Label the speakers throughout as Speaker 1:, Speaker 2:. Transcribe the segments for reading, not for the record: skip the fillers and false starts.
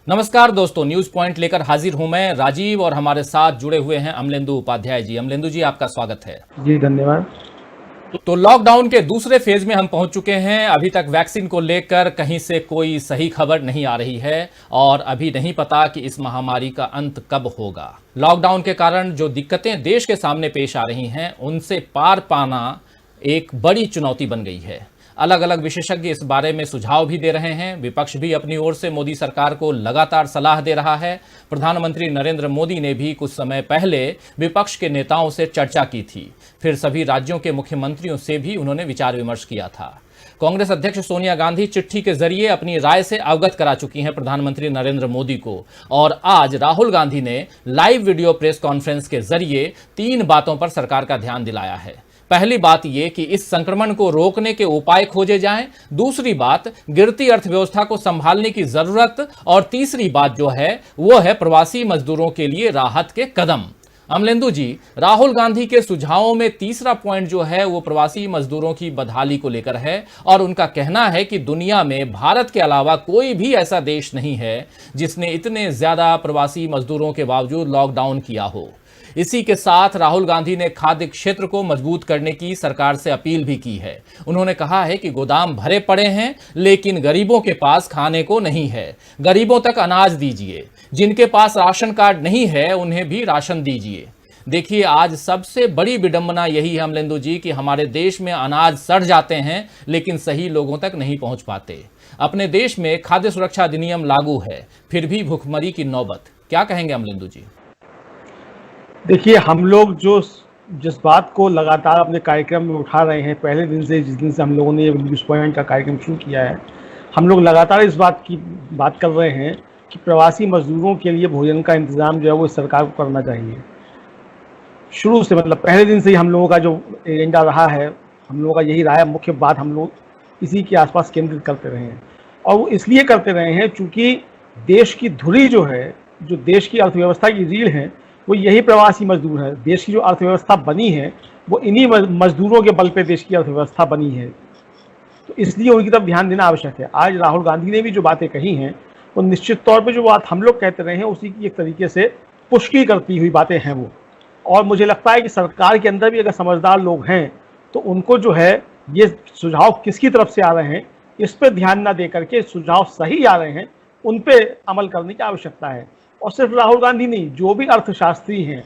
Speaker 1: नमस्कार दोस्तों, news point लेकर हाजिर हूं मैं राजीव और हमारे साथ जुड़े हुए हैं अमलेंदु उपाध्याय जी। अमलेंदु जी, आपका स्वागत है।
Speaker 2: जी धन्यवाद।
Speaker 1: तो लॉकडाउन के दूसरे फेज में हम पहुंच चुके हैं। अभी तक वैक्सीन को लेकर कहीं से कोई सही खबर नहीं आ रही है और अभी नहीं पता कि इस महामारी का अंत कब होगा। लॉकडाउन के कारण जो दिक्कतें देश के सामने पेश आ रही हैं, उनसे पार पाना एक बड़ी चुनौती बन गई है। अलग अलग विशेषज्ञ इस बारे में सुझाव भी दे रहे हैं। विपक्ष भी अपनी ओर से मोदी सरकार को लगातार सलाह दे रहा है। प्रधानमंत्री नरेंद्र मोदी ने भी कुछ समय पहले विपक्ष के नेताओं से चर्चा की थी। फिर सभी राज्यों के मुख्यमंत्रियों से भी उन्होंने विचार विमर्श किया था। कांग्रेस अध्यक्ष सोनिया गांधी चिट्ठी के जरिए अपनी राय से अवगत करा चुकी हैं प्रधानमंत्री नरेंद्र मोदी को, और आज राहुल गांधी ने लाइव वीडियो प्रेस कॉन्फ्रेंस के जरिए 3 बातों पर सरकार का ध्यान दिलाया है। पहली बात यह कि इस संक्रमण को रोकने के उपाय खोजे जाएं। दूसरी बात, गिरती अर्थव्यवस्था को संभालने की जरूरत। और तीसरी बात जो है वो है प्रवासी मजदूरों के लिए राहत के कदम। अमलेंदु जी, राहुल गांधी के सुझावों में तीसरा पॉइंट जो है वो प्रवासी मजदूरों की बदहाली को लेकर है, और उनका कहना है कि दुनिया में भारत के अलावा कोई भी ऐसा देश नहीं है जिसने इतने ज्यादा प्रवासी मजदूरों के बावजूद लॉकडाउन किया हो। इसी के साथ राहुल गांधी ने खाद्य क्षेत्र को मजबूत करने की सरकार से अपील भी की है। उन्होंने कहा है कि गोदाम भरे पड़े हैं लेकिन गरीबों के पास खाने को नहीं है। गरीबों तक अनाज दीजिए, जिनके पास राशन कार्ड नहीं है उन्हें भी राशन दीजिए। देखिए, आज सबसे बड़ी विडंबना यही है अमलेंदु जी कि हमारे देश में अनाज सड़ जाते हैं लेकिन सही लोगों तक नहीं पहुंच पाते। अपने देश में खाद्य सुरक्षा अधिनियम लागू है, फिर भी भुखमरी की नौबत। क्या कहेंगे अमलेंदु जी?
Speaker 2: देखिए, हम लोग जिस बात को लगातार अपने कार्यक्रम में उठा रहे हैं, पहले दिन से, जिस दिन से हम लोगों ने ये न्यूज़ पॉइंट का कार्यक्रम शुरू किया है, हम लोग लगातार इस बात की बात कर रहे हैं कि प्रवासी मजदूरों के लिए भोजन का इंतज़ाम जो है वो सरकार को करना चाहिए। शुरू से, मतलब पहले दिन से ही हम लोगों का जो एजेंडा रहा है, हम लोगों का यही रहा है, मुख्य बात हम लोग इसी के आसपास केंद्रित करते रहे हैं। और वो इसलिए करते रहे हैं चूँकि देश की धुरी जो है, जो देश की अर्थव्यवस्था की रीढ़ है, वो यही प्रवासी मजदूर है। देश की जो अर्थव्यवस्था बनी है वो इन्हीं मजदूरों के बल पे देश की अर्थव्यवस्था बनी है, तो इसलिए उनकी तरफ ध्यान देना आवश्यक है। आज राहुल गांधी ने भी जो बातें कही हैं वो निश्चित तौर पे जो बात हम लोग कहते रहे हैं उसी की एक तरीके से पुष्टि करती हुई बातें हैं वो। और मुझे लगता है कि सरकार के अंदर भी अगर समझदार लोग हैं तो उनको जो है ये सुझाव किसकी तरफ से आ रहे हैं इस पर ध्यान ना दे करके, सुझाव सही आ रहे हैं उन पे अमल करने की आवश्यकता है। और सिर्फ राहुल गांधी नहीं, जो भी अर्थशास्त्री हैं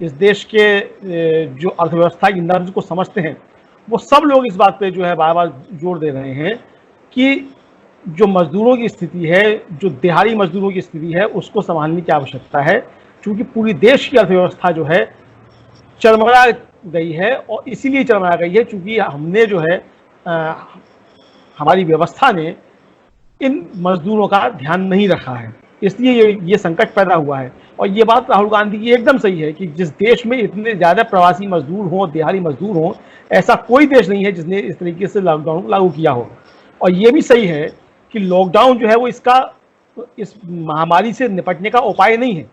Speaker 2: इस देश के, जो अर्थव्यवस्था की नब्ज को समझते हैं, वो सब लोग इस बात पे जो है बार बार जोर दे रहे हैं कि जो मजदूरों की स्थिति है, जो दिहाड़ी मजदूरों की स्थिति है, उसको संभालने की आवश्यकता है। क्योंकि पूरी देश की अर्थव्यवस्था जो है चरमरा गई है, और इसीलिए चरमरा गई है क्योंकि हमने जो है हमारी व्यवस्था ने इन मजदूरों का ध्यान नहीं रखा है, इसलिए ये संकट पैदा हुआ है। और ये बात राहुल गांधी की एकदम सही है कि जिस देश में इतने ज़्यादा प्रवासी मजदूर हों, दिहाड़ी मजदूर हों, ऐसा कोई देश नहीं है जिसने इस तरीके से लॉकडाउन को लागू किया हो। और ये भी सही है कि लॉकडाउन जो है वो इस महामारी से निपटने का उपाय नहीं है,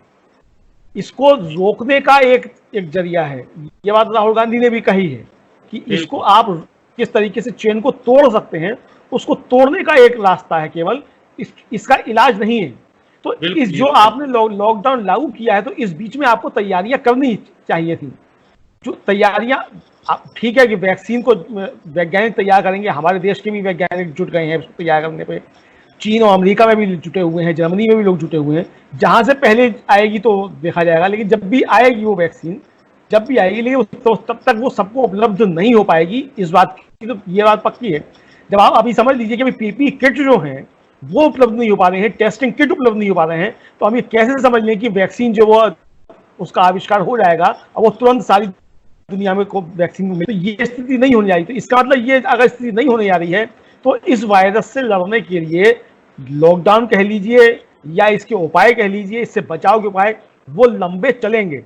Speaker 2: इसको रोकने का एक जरिया है। ये बात राहुल गांधी ने भी कही है कि इसको आप किस तरीके से चेन को तोड़ सकते हैं, उसको तोड़ने का एक रास्ता है केवल, इसका इलाज नहीं है। तो इस जो आपने लॉकडाउन लागू किया है, तो इस बीच में आपको तैयारियां करनी चाहिए थी। जो तैयारियां, ठीक है कि वैक्सीन को वैज्ञानिक तैयार करेंगे, हमारे देश के भी वैज्ञानिक जुट गए हैं उसको तैयार करने पे। चीन और अमेरिका में भी जुटे हुए हैं, जर्मनी में भी लोग जुटे हुए हैं। जहां से पहले आएगी तो देखा जाएगा, लेकिन जब भी आएगी वो वैक्सीन, जब भी आएगी, लेकिन तो तब तक वो सबको उपलब्ध नहीं हो पाएगी। इस बात की तो ये बात पक्की है। जब आप अभी समझ लीजिए कि पीपी किट जो है वो उपलब्ध नहीं हो पा रहे हैं, टेस्टिंग किट उपलब्ध नहीं हो पा रहे हैं, तो हम ये कैसे समझ लें कि वैक्सीन जो वो उसका आविष्कार हो जाएगा और वो तुरंत सारी दुनिया में को वैक्सीन मिले? तो ये स्थिति नहीं होने जा रही। तो इसका मतलब ये, अगर स्थिति नहीं होने जा रही है तो इस वायरस से लड़ने के लिए लॉकडाउन कह लीजिए या इसके उपाय कह लीजिए, इससे बचाव के उपाय, वो लंबे चलेंगे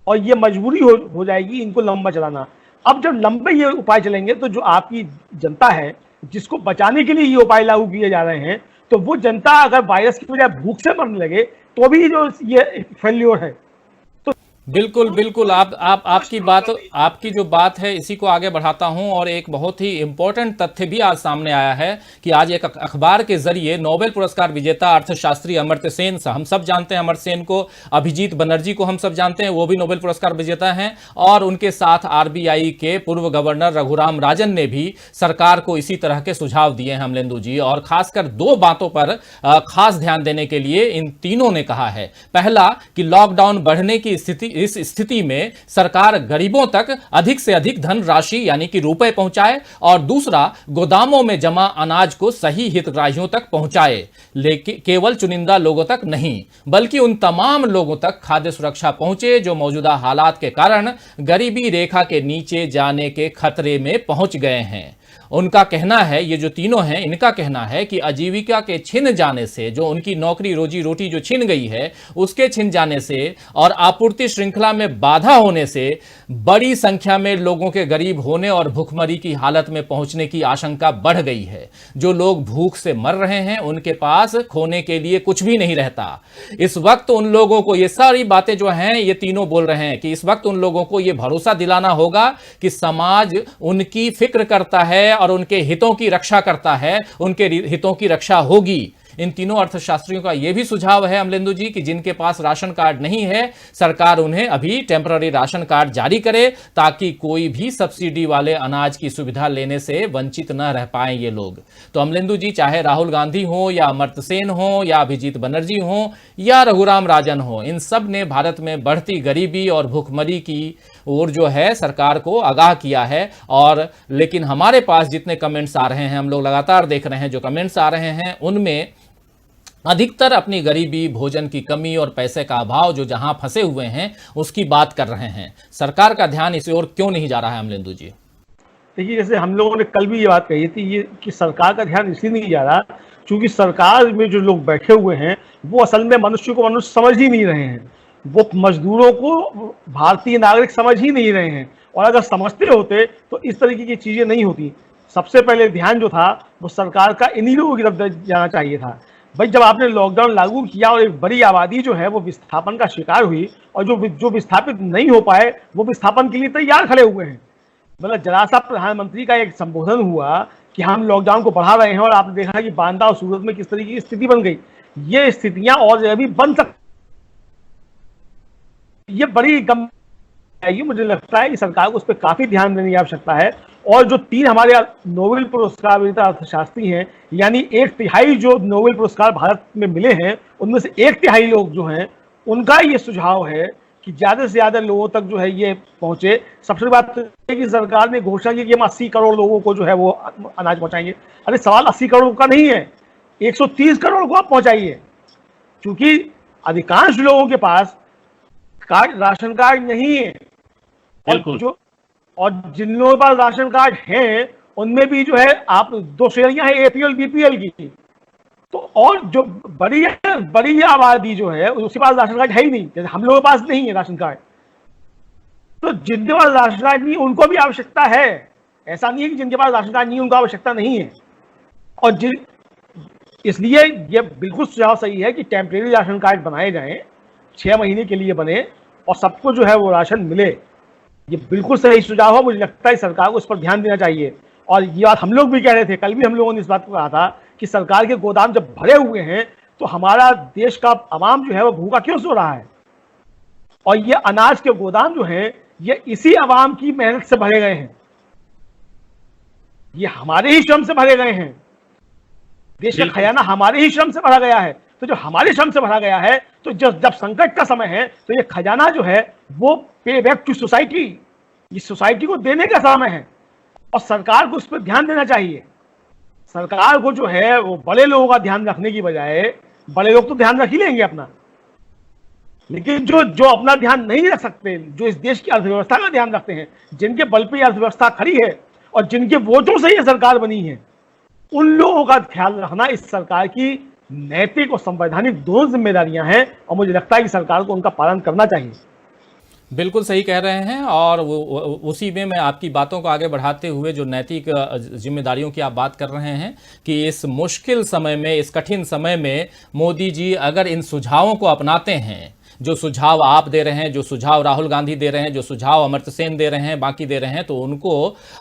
Speaker 2: और ये मजबूरी हो जाएगी इनको लंबा चलाना। अब जब लंबे ये उपाय चलेंगे तो जो आपकी जनता है जिसको बचाने के लिए ये उपाय लागू किए जा रहे हैं, तो वो जनता अगर वायरस की वजह भूख से मरने लगे तो भी जो ये फेल्योर है।
Speaker 1: बिल्कुल बिल्कुल, आपकी जो बात है इसी को आगे बढ़ाता हूं और एक बहुत ही इंपॉर्टेंट तथ्य भी आज सामने आया है कि आज एक अखबार के जरिए नोबेल पुरस्कार विजेता अर्थशास्त्री अमर्त्य सेन, हम सब जानते हैं अमर्त्य सेन को, अभिजीत बनर्जी को हम सब जानते हैं, वो भी नोबेल पुरस्कार विजेता हैं, और उनके साथ आरबीआई के पूर्व गवर्नर रघुराम राजन ने भी सरकार को इसी तरह के सुझाव दिए हैं अमलेंदु जी। और खासकर दो बातों पर खास ध्यान देने के लिए इन तीनों ने कहा है। पहला कि लॉकडाउन बढ़ने की इस स्थिति में सरकार गरीबों तक अधिक से अधिक धन राशि यानी कि रुपए पहुंचाए, और दूसरा गोदामों में जमा अनाज को सही हितग्राहियों तक पहुंचाए, लेकिन केवल चुनिंदा लोगों तक नहीं बल्कि उन तमाम लोगों तक खाद्य सुरक्षा पहुंचे जो मौजूदा हालात के कारण गरीबी रेखा के नीचे जाने के खतरे में पहुंच गए हैं। उनका कहना है, ये जो तीनों हैं इनका कहना है कि आजीविका के छिन जाने से, जो उनकी नौकरी रोजी रोटी जो छिन गई है उसके छिन जाने से और आपूर्ति श्रृंखला में बाधा होने से बड़ी संख्या में लोगों के गरीब होने और भूखमरी की हालत में पहुंचने की आशंका बढ़ गई है। जो लोग भूख से मर रहे हैं उनके पास खोने के लिए कुछ भी नहीं रहता। इस वक्त उन लोगों को, ये सारी बातें जो हैं ये तीनों बोल रहे हैं कि इस वक्त उन लोगों को ये भरोसा दिलाना होगा कि समाज उनकी फिक्र करता है और उनके हितों की रक्षा करता है, उनके हितों की रक्षा होगी। इन तीनों अर्थशास्त्रियों का यह भी सुझाव है अमलेंदु जी कि जिनके पास राशन कार्ड नहीं है सरकार उन्हें अभी टेम्पररी राशन कार्ड जारी करे ताकि कोई भी सब्सिडी वाले अनाज की सुविधा लेने से वंचित न रह पाए ये लोग। तो अमलेंदु जी, चाहे राहुल गांधी हो या अमर्त्य सेन हो या अभिजीत बनर्जी हो या रघुराम राजन हो, इन सब ने भारत में बढ़ती गरीबी और भूखमरी की और जो है सरकार को आगाह किया है। और लेकिन हमारे पास जितने कमेंट्स आ रहे हैं, हम लोग लगातार देख रहे हैं जो कमेंट्स आ रहे हैं, उनमें अधिकतर अपनी गरीबी, भोजन की कमी और पैसे का अभाव जो जहां फंसे हुए हैं उसकी बात कर रहे हैं। सरकार का ध्यान इस ओर क्यों नहीं जा रहा है अमलेंदु जी?
Speaker 2: देखिए, जैसे हम लोगों ने कल भी ये बात कही थी ये कि सरकार का ध्यान इसलिए नहीं जा रहा क्योंकि सरकार में जो लोग बैठे हुए हैं वो असल में मनुष्य को मनुष्य समझ ही नहीं रहे हैं। वो मजदूरों को भारतीय नागरिक समझ ही नहीं रहे हैं, और अगर समझते होते तो इस तरीके की चीजें नहीं होती। सबसे पहले ध्यान जो था वो सरकार का इन्हीं लोगों की तरफ जाना चाहिए था। भाई, जब आपने लॉकडाउन लागू किया और एक बड़ी आबादी जो है वो विस्थापन का शिकार हुई, और जो विस्थापित नहीं हो पाए वो विस्थापन के लिए तैयार खड़े हुए हैं। मतलब जरा सा प्रधानमंत्री का एक संबोधन हुआ कि हम लॉकडाउन को बढ़ा रहे हैं, और आपने देखा कि बांदा और सूरत में किस तरीके की स्थिति बन गई। ये स्थितियां और अभी बन सकती, ये बड़ी गंभीर है। मुझे लगता है कि सरकार को उस पर काफी ध्यान देने की आवश्यकता है। और जो तीन हमारे नोबेल पुरस्कार विजेता अर्थशास्त्री हैं, यानी 1/3 जो नोबेल पुरस्कार भारत में मिले हैं उनमें से 1/3 लोग जो हैं, उनका ये सुझाव है कि ज्यादा से ज्यादा लोगों तक जो है ये पहुंचे। सबसे बड़ी बात है कि सरकार ने घोषणा की कि हम 80 करोड़ लोगों को जो है वो अनाज पहुंचाएंगे। अरे सवाल 80 करोड़ का नहीं है, 130 करोड़ को आप पहुंचाइए, क्योंकि अधिकांश लोगों के पास राशन कार्ड नहीं है। और जिन लोगों के पास राशन कार्ड है उनमें भी जो है आप 2 श्रेणियां हैं एपीएल बीपीएल की। तो और जो बड़ी आबादी जो है उसके पास राशन कार्ड है ही नहीं, जैसे हम लोगों के पास नहीं है राशन कार्ड। तो जिनके पास राशन कार्ड नहीं उनको भी आवश्यकता है। ऐसा नहीं है कि जिनके पास राशन कार्ड नहीं उनको आवश्यकता नहीं है। और इसलिए ये बिल्कुल सुझाव सही है कि टेम्परेरी राशन कार्ड बनाए जाएं, 6 महीने के लिए बने और सबको जो है वो राशन मिले। ये बिल्कुल सही सुझाव है। मुझे लगता है सरकार को इस पर ध्यान देना चाहिए। और ये बात हम लोग भी कह रहे थे, कल भी हम लोगों ने इस बात को कहा था कि सरकार के गोदाम जब भरे हुए हैं तो हमारा देश का आवाम जो है वो भूखा क्यों सो रहा है। और ये अनाज के गोदाम जो है ये इसी आवाम की मेहनत से भरे गए हैं, ये हमारे ही श्रम से भरे गए हैं। देश का खजाना हमारे ही श्रम से भरा गया है। तो जो हमारे श्रम से भरा गया है, तो जब संकट का समय है तो ये खजाना जो है वो पे बैक टू सोसाइटी, ये सोसाइटी को देने का समय है। और सरकार को उस पर ध्यान देना चाहिए। सरकार को जो है वो बड़े लोगों का ध्यान रखने की बजाय, बड़े लोग तो ध्यान रख ही लेंगे अपना, लेकिन जो अपना ध्यान नहीं रख सकते, जो इस देश की अर्थव्यवस्था का ध्यान रखते हैं, जिनके बल पे अर्थव्यवस्था खड़ी है और जिनके वोटों से ये सरकार बनी है, उन लोगों का ख्याल रखना इस सरकार की नैतिक और संवैधानिक दोनों जिम्मेदारियां हैं। और मुझे लगता है कि सरकार को उनका पालन करना चाहिए।
Speaker 1: बिल्कुल सही कह रहे हैं। और उसी में मैं आपकी बातों को आगे बढ़ाते हुए जो नैतिक जिम्मेदारियों की आप बात कर रहे हैं कि इस मुश्किल समय में, इस कठिन समय में मोदी जी अगर इन सुझावों को अपनाते हैं जो सुझाव आप दे रहे हैं, जो सुझाव राहुल गांधी दे रहे हैं, जो सुझाव अमर्त्य सेन दे रहे हैं, बाकी दे रहे हैं, तो उनको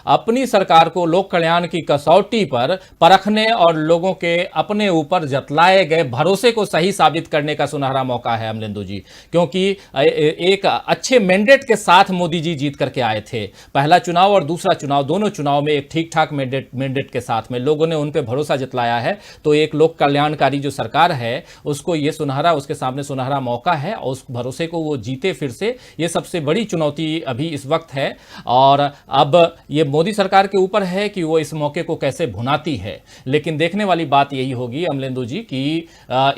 Speaker 1: अपनी सरकार को लोक कल्याण की कसौटी पर परखने और लोगों के अपने ऊपर जतलाए गए भरोसे को सही साबित करने का सुनहरा मौका है अमलेंदु जी। क्योंकि एक अच्छे मैंडेट के साथ मोदी जी जीत करके आए थे। पहला चुनाव और दूसरा चुनाव, दोनों चुनाव में एक ठीक ठाक मैंडेट के साथ में लोगों ने उन पे भरोसा जतलाया है। तो एक लोक कल्याणकारी जो सरकार है उसको ये सुनहरा, उसके सामने सुनहरा मौका है और उस भरोसे को वो जीते फिर से, ये सबसे बड़ी चुनौती अभी इस वक्त है। और अब ये मोदी सरकार के ऊपर है कि वो इस मौके को कैसे भुनाती है। लेकिन देखने वाली बात यही होगी अमलेंदु जी कि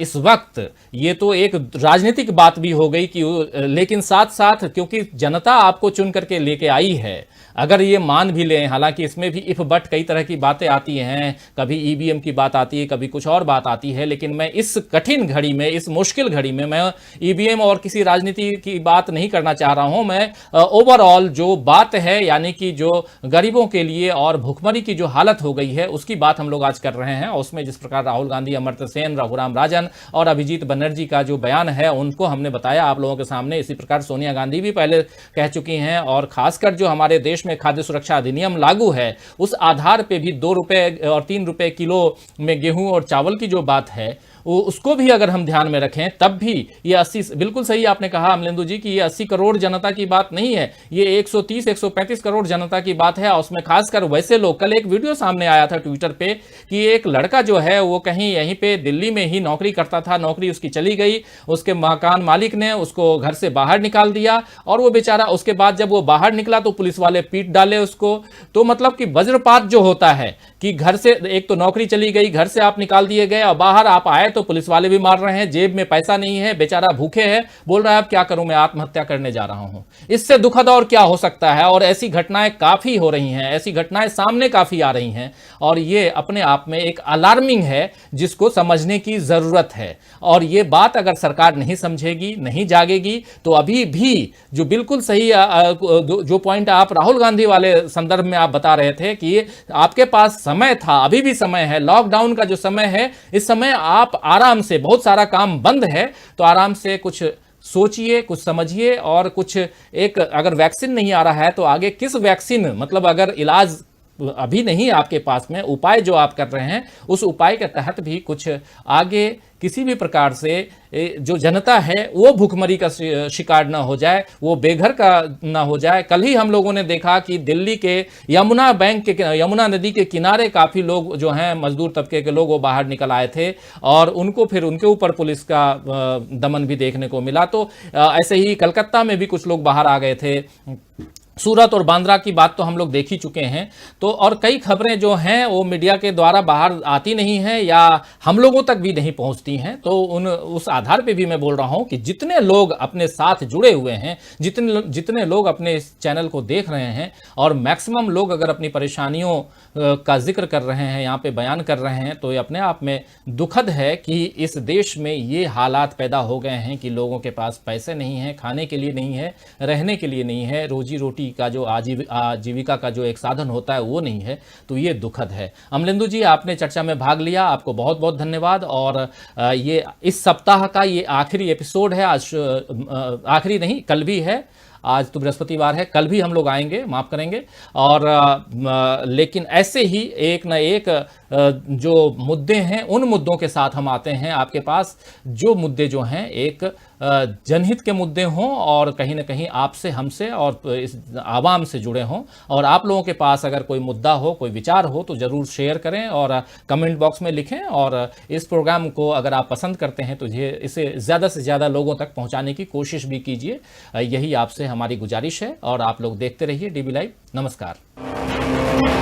Speaker 1: इस वक्त ये तो एक राजनीतिक बात भी हो गई कि, लेकिन साथ साथ क्योंकि जनता आपको चुन करके लेके आई है, अगर ये मान भी लें, हालांकि इसमें भी इफ बट कई तरह की बातें आती हैं, कभी ईवीएम की बात आती है, कभी कुछ और बात आती है, लेकिन मैं इस कठिन घड़ी में, इस मुश्किल घड़ी में मैं ईवीएम और किसी राजनीति की बात नहीं करना चाह रहा हूं। मैं ओवरऑल जो बात है, यानी कि जो गरीबों के लिए और भुखमरी की जो हालत हो गई है उसकी बात हम लोग आज कर रहे हैं। उसमें जिस प्रकार राहुल गांधी, अमर्त्य सेन, रघुराम राजन और अभिजीत बनर्जी का जो बयान है उनको हमने बताया आप लोगों के सामने। इसी प्रकार सोनिया गांधी भी पहले कह चुकी हैं, और खासकर जो हमारे देश में खाद्य सुरक्षा अधिनियम लागू है उस आधार पे भी 2 रुपए और 3 रुपए किलो में गेहूं और चावल की जो बात है उसको भी अगर हम ध्यान में रखें तब भी ये 80, बिल्कुल सही आपने कहा अमलेंदु जी कि ये 80 करोड़ जनता की बात नहीं है, ये 130-135 करोड़ जनता की बात है। और उसमें खासकर वैसे लोग, कल एक वीडियो सामने आया था ट्विटर पे कि एक लड़का जो है वो कहीं यहीं पे दिल्ली में ही नौकरी करता था, नौकरी उसकी चली गई, उसके मकान मालिक ने उसको घर से बाहर निकाल दिया और वो बेचारा उसके बाद जब वो बाहर निकला तो पुलिस वाले पीट डाले उसको। तो मतलब कि वज्रपात जो होता है कि घर से, एक तो नौकरी चली गई, घर से आप निकाल दिए गए और बाहर आप आए तो पुलिस वाले भी मार रहे हैं, जेब में पैसा नहीं है, बेचारा भूखे है, बोल रहा है अब क्या करूं, मैं आत्महत्या करने जा रहा हूं। इससे दुखद और क्या हो सकता है। और ऐसी घटनाएं काफी हो रही हैं, ऐसी घटनाएं सामने काफी आ रही हैं और ये अपने आप में एक अलार्मिंग है जिसको समझने की जरूरत है। और ये बात अगर सरकार नहीं समझेगी, नहीं जागेगी, तो अभी भी जो बिल्कुल सही जो पॉइंट आप राहुल गांधी वाले संदर्भ में आप बता रहे थे कि आपके पास समय था, अभी भी समय है, लॉकडाउन का जो समय है, इस समय आप आराम से, बहुत सारा काम बंद है तो आराम से कुछ सोचिए, कुछ समझिए और कुछ एक, अगर वैक्सीन नहीं आ रहा है तो आगे किस वैक्सीन, मतलब अगर इलाज अभी नहीं आपके पास में, उपाय जो आप कर रहे हैं उस उपाय के तहत भी कुछ आगे किसी भी प्रकार से जो जनता है वो भूखमरी का शिकार ना हो जाए, वो बेघर का ना हो जाए। कल ही हम लोगों ने देखा कि दिल्ली के यमुना नदी के किनारे काफ़ी लोग जो हैं मजदूर तबके के लोग वो बाहर निकल आए थे और उनको फिर उनके ऊपर पुलिस का दमन भी देखने को मिला। तो ऐसे ही कलकत्ता में भी कुछ लोग बाहर आ गए थे। सूरत और बांद्रा की बात तो हम लोग देख ही चुके हैं। तो और कई खबरें जो हैं वो मीडिया के द्वारा बाहर आती नहीं हैं या हम लोगों तक भी नहीं पहुंचती हैं। तो उस आधार पे भी मैं बोल रहा हूं कि जितने लोग अपने साथ जुड़े हुए हैं, जितने लोग अपने इस चैनल को देख रहे हैं और मैक्सिमम लोग अगर अपनी परेशानियों का जिक्र कर रहे हैं, यहाँ पे बयान कर रहे हैं, तो ये अपने आप में दुखद है कि इस देश में ये हालात पैदा हो गए हैं कि लोगों के पास पैसे नहीं हैं, खाने के लिए नहीं है, रहने के लिए नहीं है, रोजी रोटी का जो आजीविका का जो एक साधन होता है वो नहीं है। तो ये दुखद है। अमलेंदु जी, आपने चर्चा में भाग लिया, आपको बहुत बहुत धन्यवाद। और ये इस सप्ताह का ये आखिरी एपिसोड है। आज आखिरी नहीं, कल भी है, आज तो बृहस्पतिवार है, कल भी हम लोग आएंगे, माफ करेंगे। और लेकिन ऐसे ही एक न एक जो मुद्दे हैं उन मुद्दों के साथ हम आते हैं आपके पास, जो मुद्दे जो हैं एक जनहित के मुद्दे हों और कहीं ना कहीं आपसे, हमसे और इस आवाम से जुड़े हों। और आप लोगों के पास अगर कोई मुद्दा हो, कोई विचार हो तो ज़रूर शेयर करें और कमेंट बॉक्स में लिखें। और इस प्रोग्राम को अगर आप पसंद करते हैं तो इसे ज़्यादा से ज़्यादा लोगों तक पहुँचाने की कोशिश भी कीजिए। यही आपसे हमारी गुजारिश है और आप लोग देखते रहिए DB लाइव। नमस्कार।